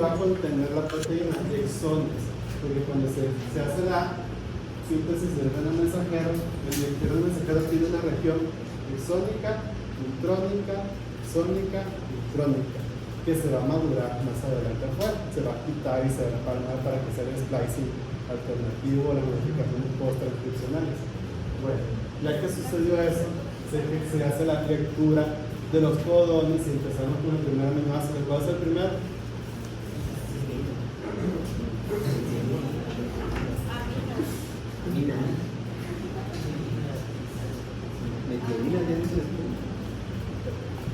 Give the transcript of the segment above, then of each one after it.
Va a contener la proteína exones, porque cuando se hace la síntesis del RNA mensajero, el RNA mensajero tiene una región exónica, neutrónica, exónica, neutrónica, que se va a madurar más adelante afuera, se va a quitar y se va a palmar para que sea el splicing alternativo o las modificaciones post-transcripcionales. Bueno, ya que sucedió eso, se hace la lectura de los codones y empezamos con el primer aminoácido. ¿Cuál es el primero?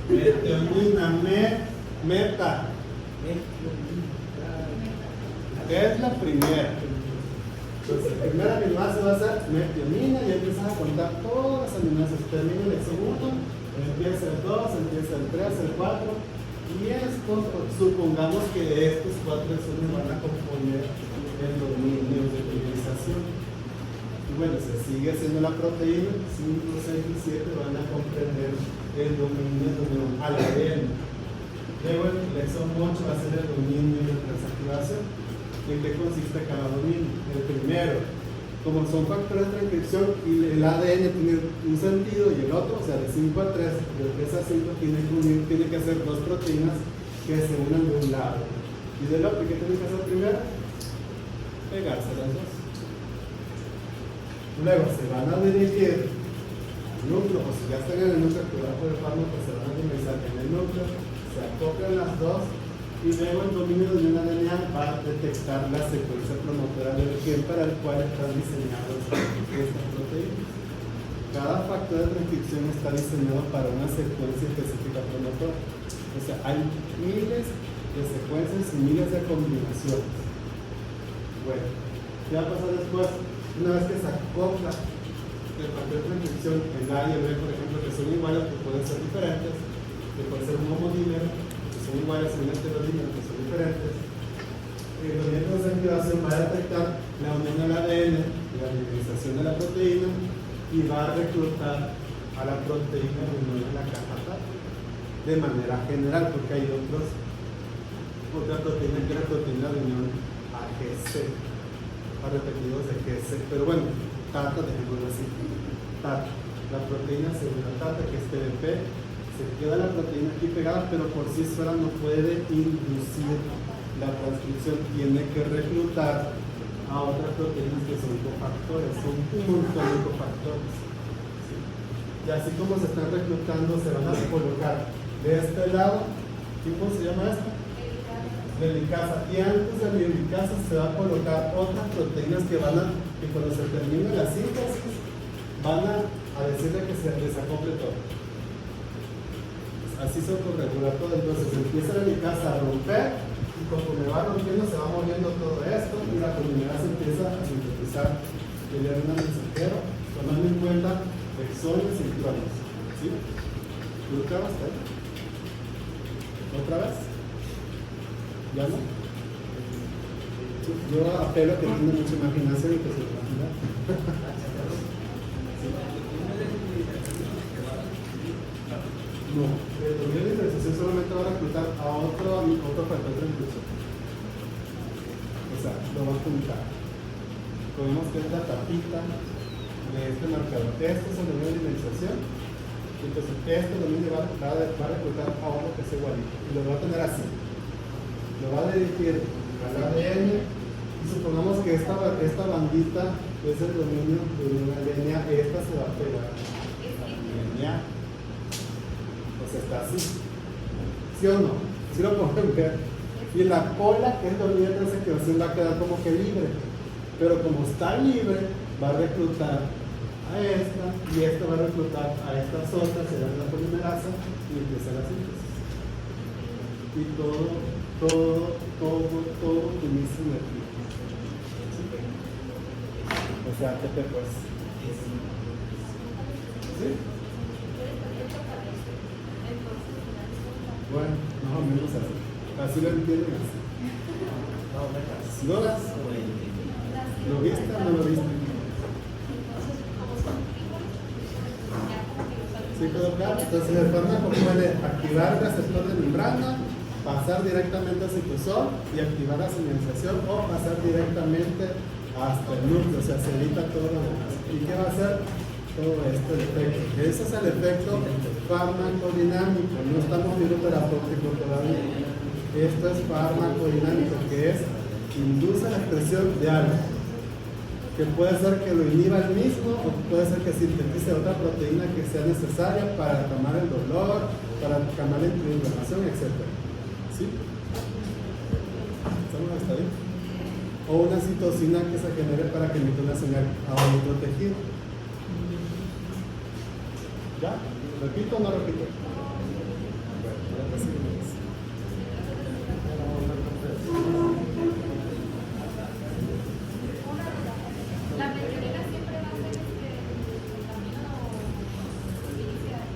Metionina, meta. Es la primera. Entonces, el primer aminoácido va a ser metionina y empiezas a contar todos los aminoácidos. Termina el exo 1, empieza el 2, empieza el 3, el 4. Y estos, supongamos que estos 4 exones van a componer el dominio de utilización. Y bueno, se sigue haciendo la proteína, 5, 6 y 7 van a comprender el dominio al ADN. Luego el exón 8 va a ser el dominio de transactivación. ¿En qué consiste cada dominio? El primero, como son factores de transcripción y el ADN tiene un sentido y el otro, o sea, de 5 a 3, de 3 a 5 tiene que hacer dos proteínas que se unan de un lado. Y del otro, ¿qué tiene que hacer primero? Pegarse las dos. Luego se van a dirigir al núcleo, o si ya están en el núcleo, cuidado por el fármaco, se van a dimerizar en el núcleo, se acoplan las dos. Y luego el dominio de una DNA va a detectar la secuencia promotora del gen para el cual están diseñadas estas proteínas. Cada factor de transcripción está diseñado para una secuencia específica promotora. O sea, hay miles de secuencias y miles de combinaciones. Bueno, ¿qué va a pasar después? Una vez que se acopla el factor de transcripción, el A y el B, por ejemplo, que son iguales, que pueden ser diferentes, que puede ser un homodímero, son iguales en un heterodímero que son diferentes. El dominio de activación va a detectar la unión al ADN y la dimerización de la proteína y va a reclutar a la proteína de unión a la caja TAP de manera general, porque hay otra proteína que es la proteína de unión a GC, a repetidos de GC, pero bueno, TATA, dejémoslo así. TATA, la proteína se une a TATA, que es TDP. Se queda la proteína aquí pegada, pero por sí sola no puede inducir la transcripción, tiene que reclutar a otras proteínas que son cofactores, son un montón de cofactores. ¿Sí? Y así como se están reclutando, se van a colocar de este lado, ¿cómo se llama esto? Helicasa. Y antes de la helicasa se va a colocar otras proteínas que cuando se termine la síntesis, van a decirle que se desacople todo. Así se regular todo, entonces empieza la helicasa a romper y conforme va rompiendo se va moviendo todo esto y la comunidad se empieza a sintetizar el RNA mensajero tomando en cuenta exones y intrones. ¿Sí? ¿Luca hasta ahí? ¿Otra vez? ¿Ya no? Yo apelo a que tenga mucha imaginación y que se imagina. No, el dominio de diferenciación solamente va a reclutar a otro factor de transcripción. O sea, lo va a juntar. Podemos que es la tapita de este marcador. Este es el dominio de diferenciación. Entonces, este dominio va a reclutar a otro que es igualito. Y lo va a tener así. Lo va a dirigir al ADN. Y supongamos que esta bandita es el dominio de una línea. Esta se va a pegar a la línea. Está así, ¿sí o no? ¿Sí lo pueden ver? Y la cola, que es la unidad de transactivación, va a quedar como que libre, pero como está libre, va a reclutar a esta y esta va a reclutar a estas otras, se llama la polimerasa y empieza la síntesis. Y todo utiliza energía. O sea, ¿qué te pues? ¿Sí? Bueno, más o menos así. Así lo entienden así. ¿Lo das? ¿Lo viste o no lo viste? Sí, quedó claro. Entonces el fármaco puede activar el receptor de membrana, pasar directamente al citosol y activar la señalización, o pasar directamente hasta el núcleo, o sea, se evita todo lo demás. ¿Y qué va a hacer? Todo esto, el efecto. Ese es el efecto farmacodinámico, no estamos viendo terapéutico todavía. Esto es farmacodinámico, que es induce la expresión de algo, que puede ser que lo inhiba el mismo, o puede ser que sintetice otra proteína que sea necesaria para calmar el dolor, para calmar la inflamación, etc. ¿Sí? ¿Estamos hasta ahí? O una citocina que se genere para que emita una señal a otro tejido. ¿Ya? ¿Repito o no repito? Bueno, ahora seguimos. La metionina siempre va a ser el camino inicial.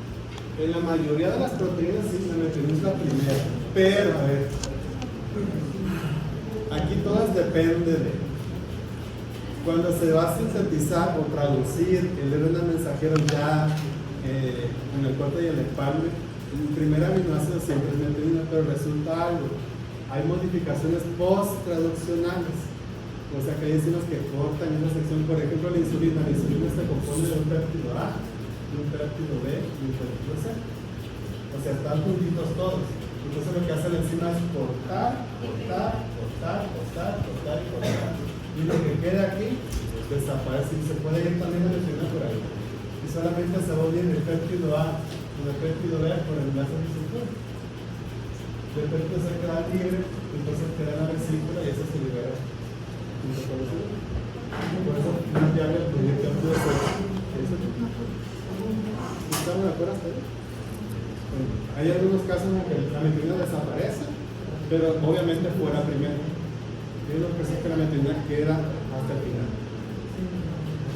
En la mayoría de las proteínas sí, la metionina es la primera. Pero, a ver, aquí todas depende de cuando se va a sintetizar o traducir el RNA mensajero ya en el corte y en el empalme. El primer aminoácido siempre es metionina, pero resulta algo. Hay modificaciones post-traduccionales. O sea que hay enzimas que cortan esa sección. Por ejemplo, la insulina. La insulina se compone de un péptido A, de un péptido B y un péptido C. O sea, están juntitos todos. Entonces lo que hace la enzima es cortar y cortar. Y lo que queda aquí desaparece y se puede ir también a mencionar por ahí. Y solamente se va a unir el péptido A con el péptido B por el enlace de cintura. El péptido se queda libre, entonces queda en la vesícula y eso se libera. Por eso no es viable el proyecto de ¿estamos de acuerdo hasta ahí? Bueno, hay algunos casos en que la metionina desaparece, pero obviamente fuera primero. Hay unos casos que la metionina queda hasta el final.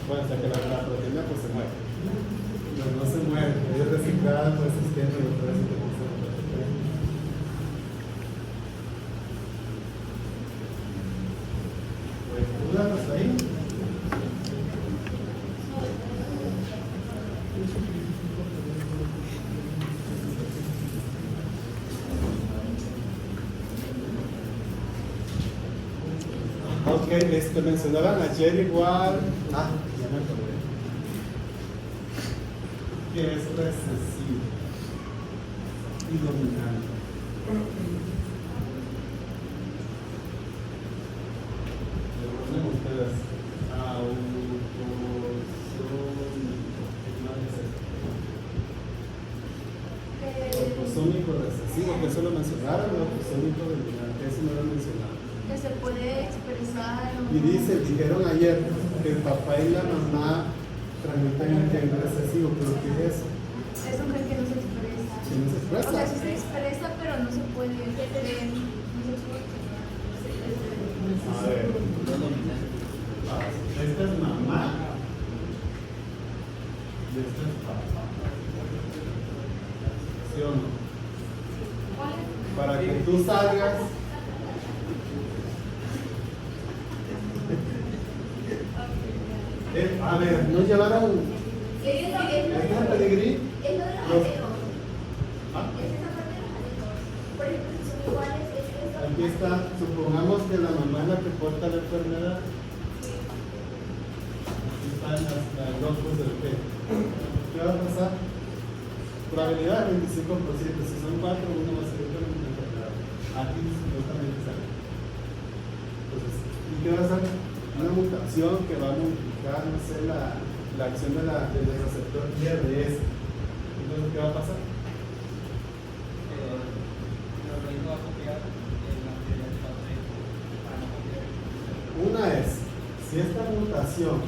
Bueno, hasta que la proteína pues se muere. Pero no se muere, es reciclada por el sistema y otra vez se ¿dudas hasta ahí? Ok, mencionaban ayer igual. Ya me acordé. Que es recesivo y dominante. Ustedes autosómico recesivo, que eso lo mencionaron, el autosómico dominante, eso no lo mencionaron. Que se puede expresar. Y dijeron ayer que el papá y la mamá transmiten el gen recesivo, pero ¿qué es eso? Es un gen que no se expresa. ¿Que no se expresa? O sea, sí se expresa, pero no se puede ver. A ver. Esta es mamá. Y esta es papá. ¿Sí o no? Para que tú salgas. A ver, ¿no llevaron el pedigrí? Es lo de los alelos. Es esa parte de los alelos. Por ejemplo, si son iguales, es eso. Aquí está, supongamos que la mamá es la que porta la enfermedad. Aquí están las locos del P. ¿Qué va a pasar? Probabilidad 25%. Si son 4, uno va a ser con la enfermedad. Aquí supuestamente sale. Entonces, ¿y qué va a hacer? Una mutación que va a modificar, no sé, la acción del receptor IRS. Entonces, ¿qué va a pasar? Una es, si esta mutación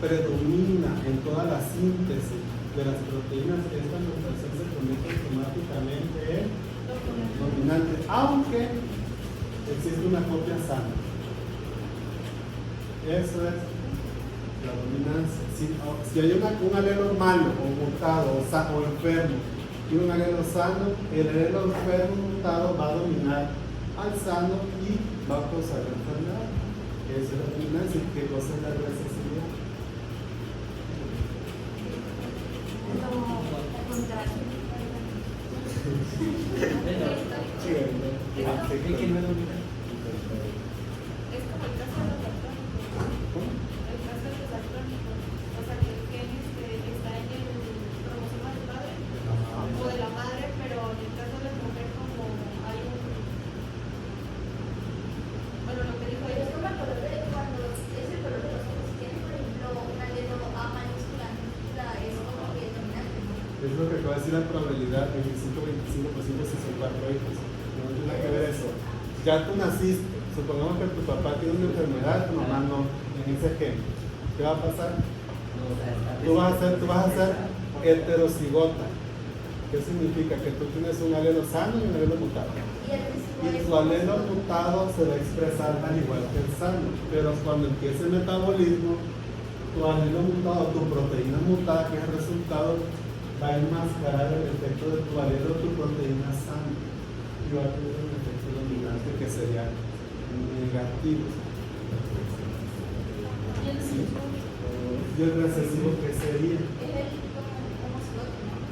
predomina en toda la síntesis de las proteínas, esta mutación se convierte automáticamente en dominante, aunque existe una copia sana. Eso es la dominancia. Si hay un alelo malo o mutado o enfermo y un alelo sano, el alelo enfermo mutado va a dominar al sano y va a causar la enfermedad. Eso es la dominancia. ¿Qué cosa es la recesividad? Como al contrario. Es como el caso de los actrónicos. El caso de los actrónicos. O sea, que el gen está en el cromosoma del padre o de la madre, pero en el caso de la mujer, como hay un. Bueno, lo que dijo Pero ella. es como el color de cuando es el color de los ojos. Tiene, por ejemplo, una letra A mayúscula, minúscula, es como que dominante, ¿no? Es lo que acaba de decir la probabilidad, 25-25% si son 4 hijos. No tiene nada que ver eso. Ya tú naciste, supongamos que tu papá tiene una enfermedad, tu mamá no, en ese gen. ¿Qué va a pasar? Tú vas a ser heterocigota. ¿Qué significa? Que tú tienes un alelo sano y un alelo mutado. Y tu alelo mutado se va a expresar al igual que el sano. Pero cuando empiece el metabolismo, tu alelo mutado, tu proteína mutada, que es el resultado, va a enmascarar el efecto de tu alelo, tu proteína sana. Y va a tener un efecto dominante que sería negativo. ¿Sí? Y el recesivo, ¿qué sería? Es el homocigoto, ¿no?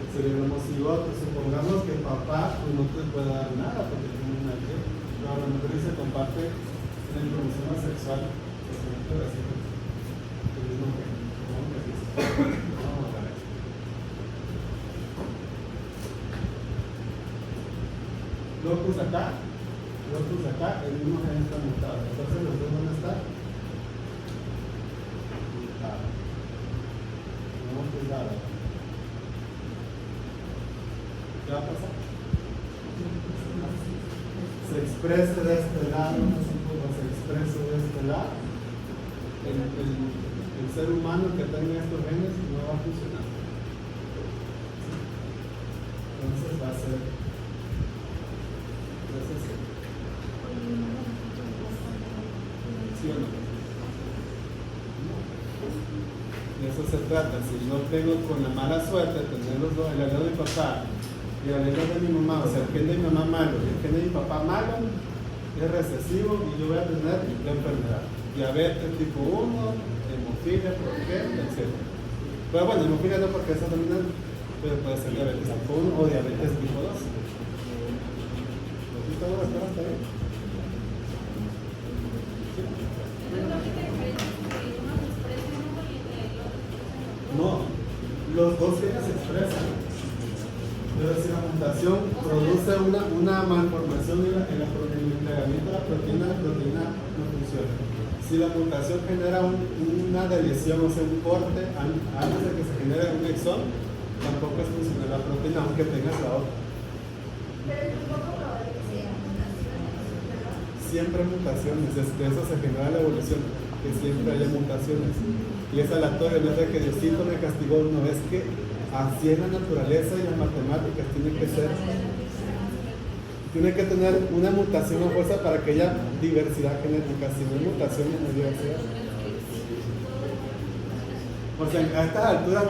Sería un homocigoto. Supongamos que papá pues, no te puede dar nada porque tiene una Y. Pero a lo mejor se comparte en el cromosoma sexual. Pues en un pedacito. El mismo que. Vamos a ver. Locus acá, el mismo gen está mutado. Entonces los dos van a estar mutados. No, cuidado. ¿Qué va a pasar? Se expresa de este lado, se expresa de este lado. El ser humano que tenga estos genes no va a funcionar. Entonces va a ser. ¿Sí o no? De eso se trata. Si yo tengo con la mala suerte de tener los dos, el alelo de mi papá y el alelo de mi mamá, o sea, el gen de mi mamá malo y el gen de mi papá malo, es recesivo y yo voy a tener la enfermedad. Diabetes tipo 1, hemofilia, etc. Pero bueno, hemofilia no porque eso dominante, pero puede ser diabetes tipo 1 o diabetes tipo 2. ¿Está bien? No, los dos genes se expresan. Pero si la mutación produce una malformación en el integramiento de la proteína no funciona. Si la mutación genera una deleción, o sea, un corte, antes de que se genere un exón, tampoco es funcional la proteína, aunque tengas la otra. Pero es muy poco probable que sea mutaciones, ¿verdad? Siempre mutaciones, de eso se genera la evolución, que siempre haya mutaciones. Y es aleatorio, no es de que Diosito me castigó, no, es que así es la naturaleza y las matemáticas, tiene que tener una mutación a fuerza para que haya diversidad genética, si no hay mutaciones no hay diversidad. O sea, a estas alturas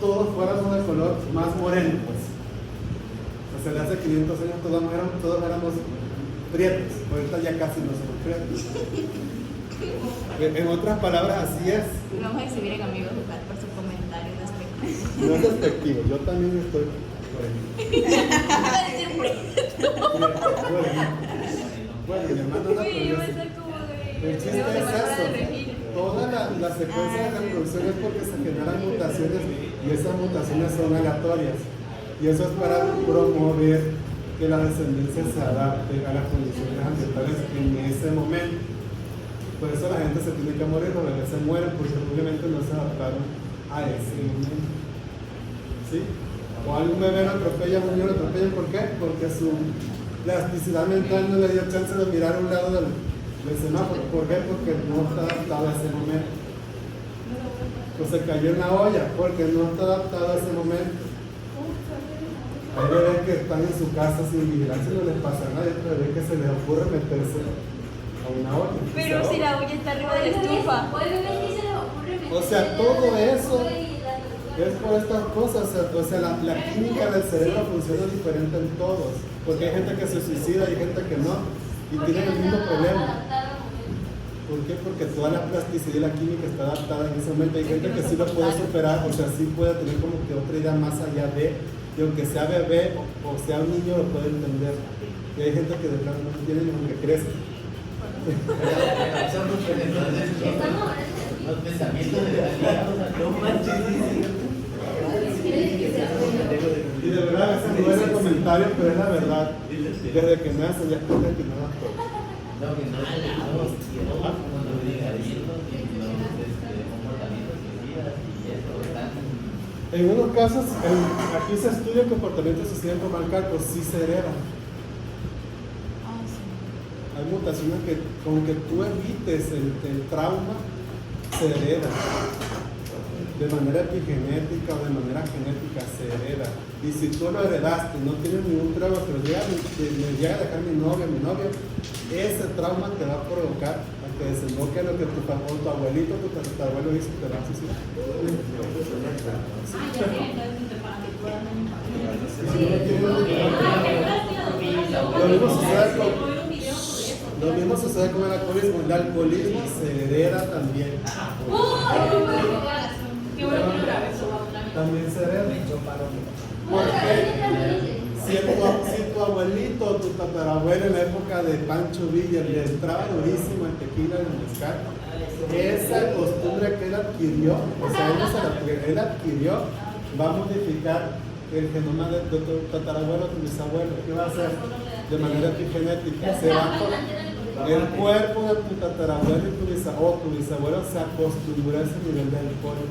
todos fuéramos de color más moreno, pues. O sea, hace 500 años todos éramos prietos, ahorita ya casi no somos prietos. En otras palabras, así es. Vamos a exhibir en Amigos Local por su comentario despectivo. No es despectivo, yo también estoy bueno, mi hermano no, Oye, yo voy a pero estar como de. el chiste es eso. Toda la secuencia de reproducción es porque se generan mutaciones y esas mutaciones son aleatorias. Y eso es para promover que la descendencia se adapte a las condiciones ambientales en ese momento. Por eso la gente se tiene que morir, los bebés se mueren porque obviamente no se adaptaron a ese momento. ¿Sí? O algún bebé lo atropella, un niño lo atropella, ¿por qué? Porque su plasticidad mental no le dio chance de mirar a un lado del semáforo. ¿Por qué? Porque no está adaptado a ese momento. Pues se cayó en la olla porque no está adaptado a ese momento. Hay bebés que están en su casa sin vigilancia y no les pasa nada, hay otro bebé que se les ocurre meterse a una olla. Pero si la olla está arriba de la estufa. O sea, todo eso es por estas cosas. O sea, la química del cerebro funciona diferente en todos. Porque hay gente que se suicida y hay gente que no. Y tienen el mismo problema. ¿Por qué? Porque toda la plasticidad y la química está adaptada en ese momento. Hay gente que sí lo puede superar, o sea, sí puede tener como que otra idea más allá de, Y aunque sea bebé o sea un niño, lo puede entender. Y hay gente que de plano no entiende ni aunque crece. Son los pensamientos de la vida, o sea, no manches. Y de verdad, ese no es el comentario, pero es la verdad. Desde que nace ya cuenta que no da todo. No, que no es como los medicamentos y los comportamientos suicidas y eso, están. En unos casos, aquí se estudia el comportamiento social como Marco, sí se hereda. Hay mutaciones que, con que tú evites el trauma, se hereda. De manera epigenética o de manera genética se hereda. Y si tú lo heredaste, no tienes ningún trauma, pero me llega a dejar mi novio, ese trauma te va a provocar a que desemboque lo que tu abuelito, tu tatarabuelo hizo, te va a suicidar. Lo mismo sucede con el alcoholismo. El alcoholismo se hereda también. También se hereda. Porque si tu abuelito o tu tatarabuelo en la época de Pancho Villa le entraba durísimo el tequila y el mezcal, esa costumbre que él adquirió, o sea, él adquirió, va a modificar el genoma de tu tatarabuelo o tu bisabuelo. ¿Qué va a hacer? De manera epigenética, se va a el cuerpo de tu tatarabuelo y tu bisabuelo se acostumbró a ese nivel de alcohol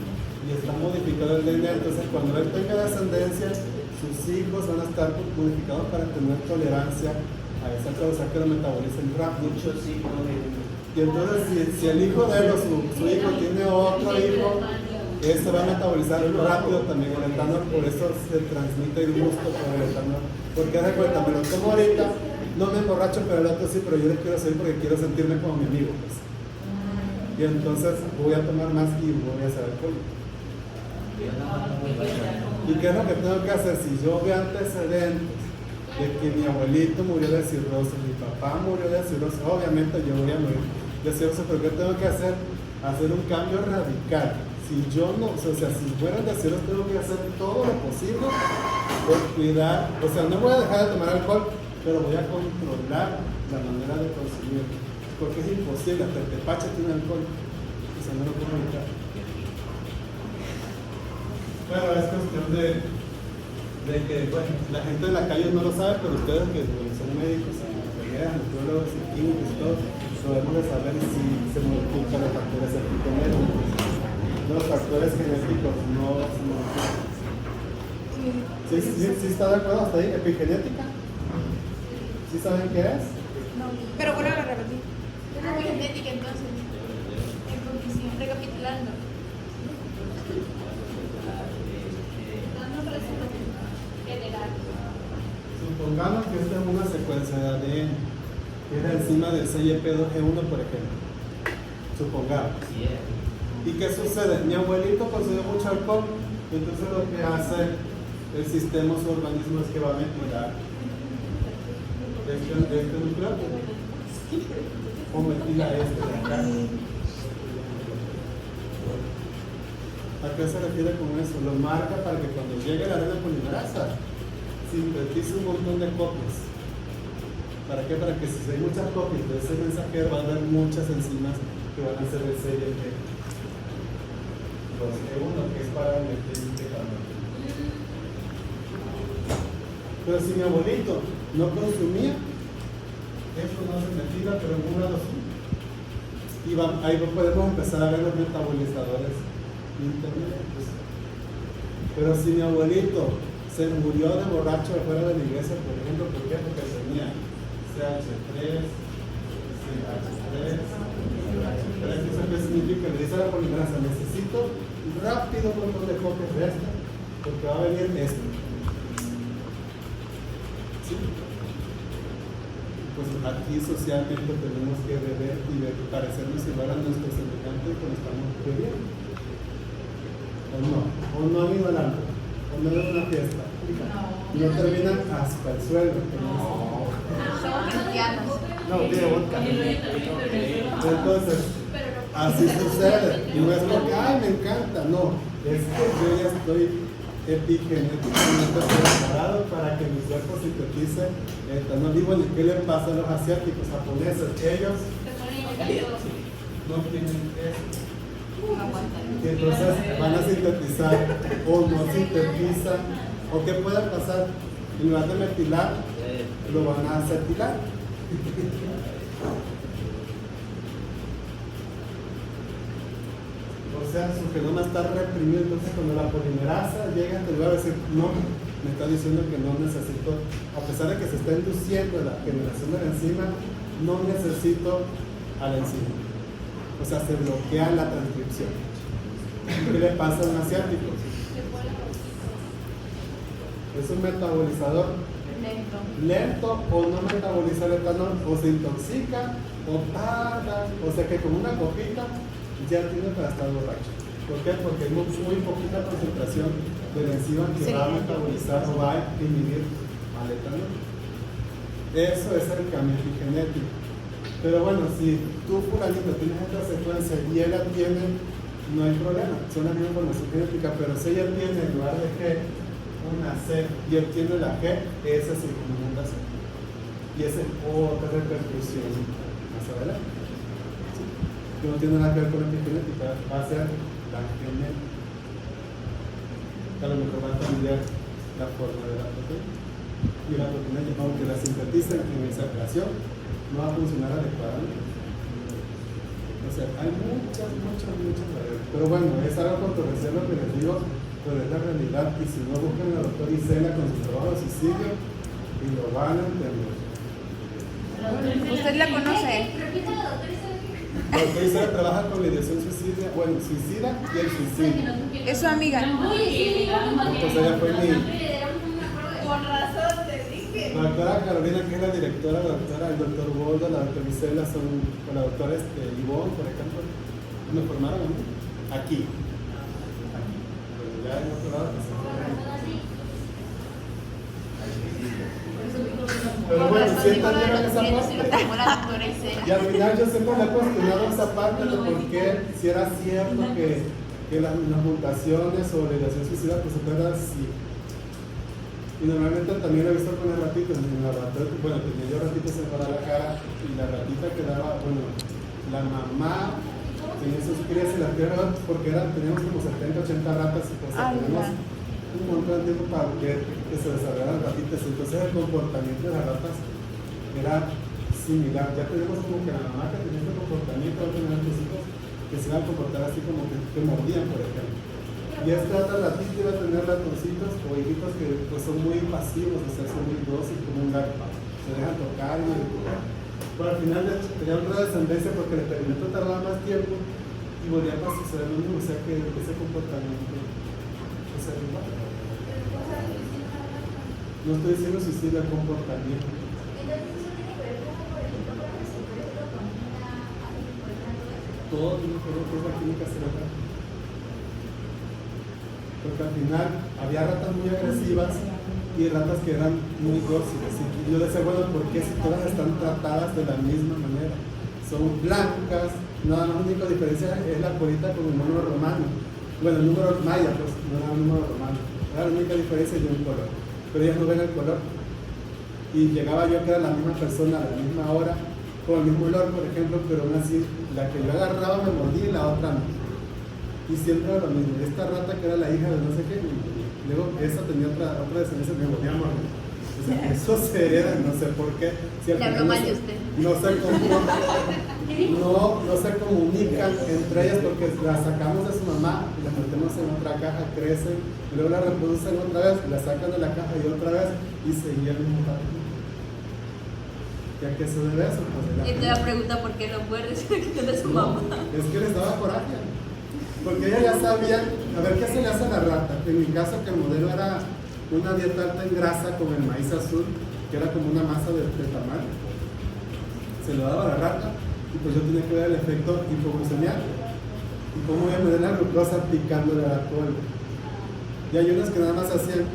y está modificado el DNA. Entonces, cuando él tenga descendencia, sus hijos van a estar modificados para tener tolerancia a esa cosa que lo metabolicen rápido. Muchos hijos. Y entonces, si el hijo de él o su hijo tiene otro hijo, se va a metabolizar rápido también el etanol, por eso se transmite el gusto por el etanol. Porque haz de cuenta, me lo tomo ahorita, no me emborracho, pero el otro sí, pero yo le quiero seguir porque quiero sentirme como mi amigo, pues. Y entonces voy a tomar más y voy a hacer alcohol. ¿Y qué es lo que tengo que hacer? Si yo veo antecedentes de que mi abuelito murió de cirrosis, mi papá murió de cirrosis, obviamente yo voy a morir de cirrosis, pero ¿qué tengo que hacer? Hacer un cambio radical. Si yo no, o sea, si fuera de cirrosis, tengo que hacer todo lo posible por cuidar, o sea, no voy a dejar de tomar alcohol, pero voy a controlar la manera de consumir, porque es imposible, hasta el tepache tiene alcohol, o sea, no lo puedo evitar. Pero es cuestión de que, bueno, la gente de la calle no lo sabe, pero ustedes que son médicos, enfermeras, nutriólogos, químicos y todo, debemos de saber si se modifican los factores epigenéticos. Los factores genéticos no se modifican. ¿Sí está de acuerdo hasta ahí? ¿Epigenética? ¿Sí saben qué es? No, pero bueno, lo repetí. La genética, entonces. En condición, recapitulando. Dando un resumen general. Supongamos que esta es una secuencia de ADN, que es la enzima del CYP2G1, por ejemplo. Supongamos. ¿Y qué sucede? Mi abuelito consume mucho alcohol, entonces lo que hace el sistema, su organismo, es que va a metilar este nucleótido. O metila este de acá. ¿A qué se refiere con eso? Lo marca para que cuando llegue la RNA polimerasa sintetice un montón de copias. ¿Para qué? Para que si hay muchas copias de ese mensajero va a haber muchas enzimas que van a ser el CYP. Uno que es para meter pero si mi abuelito no consumía, eso no se metía, pero en un lado sí. Y ahí podemos empezar a ver los metabolizadores intermedios. Pero si mi abuelito se murió de borracho afuera de la iglesia, por ejemplo, ¿por qué? Porque tenía CH3, CH3, ¿eso qué significa? Le dice a la polimerasa, necesito rápido un montón de copias de esta, porque va a venir esto. ¿Sí? Pues aquí socialmente tenemos que beber y parecernos igual a nuestros semejantes cuando estamos bebiendo. ¿O no? ¿O no han ido al antro? ¿O no han ido a una fiesta? No terminan hasta el suelo. Somos cristianos. No, tiene vodka. Entonces, así sucede. Y no es porque, ay, me encanta. No, es que yo ya estoy epigenético, preparado para que mi cuerpo sintetice etanol. Y bueno, ¿qué le pasa a los asiáticos, japoneses? Ellos Te ponen inyectados. no tienen eso. No aguantan. Y entonces van a sintetizar o no sintetizan. ¿O qué puede pasar? En lugar de metilar, lo van a acetilar. O sea, su genoma está reprimido. Entonces cuando la polimerasa llega, te va a decir, no, me está diciendo que no necesito, a pesar de que se está induciendo la generación de la enzima, no necesito a la enzima. O sea, se bloquea la transcripción. ¿Qué le pasa a un asiático? Es un metabolizador lento o no metaboliza el etanol, o se intoxica o tarda, o sea que con una copita ya tiene para estar borracho. ¿Por qué? Porque hay muy poquita concentración de la enzima que va a metabolizar o va a inhibir al etanol. Eso es el cambio epigenético. Pero bueno, si tú, fulanito, tienes esta secuencia y él la tiene, no hay problema, son la misma información genética, pero si ella tiene en lugar de G una C y él tiene la G, esa es circunmutación. Y esa es otra repercusión más adelante. ¿Sí? Que no tiene nada que ver con la epigenética, va a ser la genética. A lo mejor va a cambiar la forma de la proteína. Y la proteína, aunque la sinteticen en esa creación, no va a funcionar adecuadamente. O sea, hay muchas barreras. Pero bueno, es algo controversial lo que les digo, pero es la realidad. Y si no, buscan al doctor Isela con su trabajo de suicidio y lo van a entender. ¿Usted la conoce? Repita la doctora Isela. La doctora Isela trabaja con la ideación suicida, bueno, suicida y el suicidio. Es su amiga. Entonces ella fue mi... Con razón te dije. La doctora Carolina, que es la directora, la doctora, el doctor Boldo, la doctora Isela, son con la doctora Ivonne, por ejemplo, me formaron a mí. Aquí. Pero ya en otro lado, pues, pero bueno, si entendieron esa parte. Y al final yo siempre le he cuestionado esa parte de por qué, si era cierto que las mutaciones o la ideación suicida, pues se puede dar sí. Y normalmente también lo he visto con las ratitas. En la ratita, bueno, tenía yo ratitas en Guadalajara y la ratita quedaba, bueno, la mamá tenía sus crías y las crías, porque teníamos como 70, 80 ratas y pues tenemos un montón de tiempo para que se desarrollaran ratitas. Entonces el comportamiento de las ratas era similar. Ya tenemos como que la mamá que tenía este comportamiento va a tener tus hijos que se van a comportar así como que mordían, por ejemplo. Y esta otra ratita iba a tener ratoncitos o hijitos que pues, son muy pasivos, o sea, son muy dóciles como un gato. Se dejan tocar y manipular. Pero al final tenía otra descendencia porque el experimento tardaba más tiempo y volvía a suceder lo mismo, o sea que ese comportamiento es igual. No estoy diciendo suicidio, el comportamiento. Entonces eso tiene que ver con, por ejemplo, con la serotonina, Todo tiene que ver con la química cerebral. Porque al final había ratas muy agresivas y ratas que eran muy dóciles. Y yo decía, bueno, ¿por qué si todas están tratadas de la misma manera? Son blancas, nada más la única diferencia es la colita con el número romano. Bueno, el número maya, pues, no era un número romano. Era la única diferencia de un color. Pero ellas no ven el color. Y llegaba yo que era la misma persona a la misma hora, con el mismo olor, por ejemplo, pero aún así, la que yo agarraba me mordía y la otra no. Y siempre era lo mismo. Esta rata que era la hija de no sé qué, y luego esa tenía otra descendencia que me volvía a morder. O sea, eso se hereda, no sé por qué. Si al Le final habló mal de usted. no se comunican entre ellas porque las sacamos de su mamá y las metemos en otra caja, crecen, y luego la reproducen otra vez, la sacan de la caja y otra vez y seguía el mismo patrón. ¿Y a qué se debe eso? Pues Y te la pregunta por qué lo muerdes de su mamá. es que les daba coraje. Porque ella ya sabía, a ver qué se le hace a la rata. En mi caso, que el modelo era una dieta alta en grasa con el maíz azul, que era como una masa de tamal. Se lo daba a la rata y pues yo tenía que ver el efecto hipoglucemial y cómo voy a medir la glucosa picándole al alcohol. Y hay unas que nada más hacían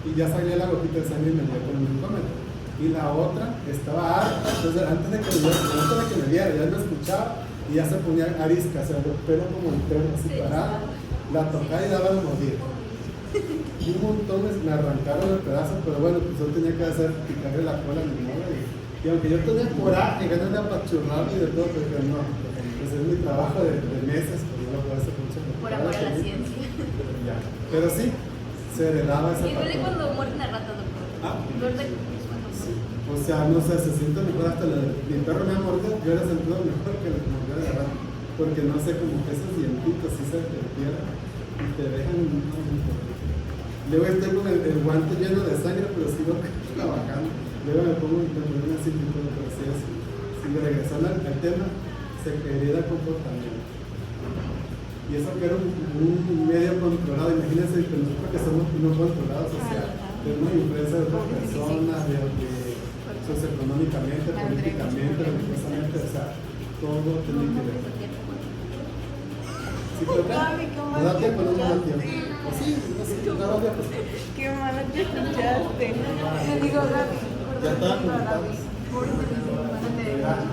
y ya salía la gotita de sangre y me dio con el glucómetro. Y la otra estaba harta, entonces antes de que me viera, ya no escuchaba. Y ya se ponía arisca, o sea, los pelos como el perro así parado, la tocaba y daba el morir. un montón me arrancaron el pedazo, pero bueno, pues yo tenía que hacer picarle la cola a mi mola y aunque yo tenía coraje, ganas de apachurrarme y de todo, pero dije, no, pues es mi trabajo de meses, pues no lo puedo hacer mucho. Por amor a la ciencia. Ya. Pero sí, se heredaba esa Y duele parte. cuando muerde una rata, doctor. Ah. Duele cuando Sí. muerde. O sea, no sé, se siente mejor hasta mi perro me ha mordido, yo era sentido mejor que lo que mordió de la rata, porque no sé, como que esos dientitos sí se te pierden y te dejan luego estoy con el guante lleno de sangre, pero sigo trabajando. Luego me pongo una cinta y todo, pero sí es. Si me regresando al tema, sequedad de comportamiento. Y eso que era un medio controlado, imagínense que nosotros que somos no controlados, o sea, tenemos influencia de otras personas, de socioeconómicamente, políticamente, religiosamente, o sea, todo tiene que ver. Sí, pero no da tiempo, no da tiempo. Pues sí, no sé, no da tiempo. Qué malo que escuchaste. Le digo, Gaby, Ya está, por Gaby. Por el comentario.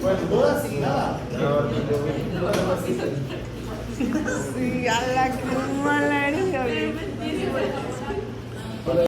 Bueno, dudas, nada. Sí, a la que mala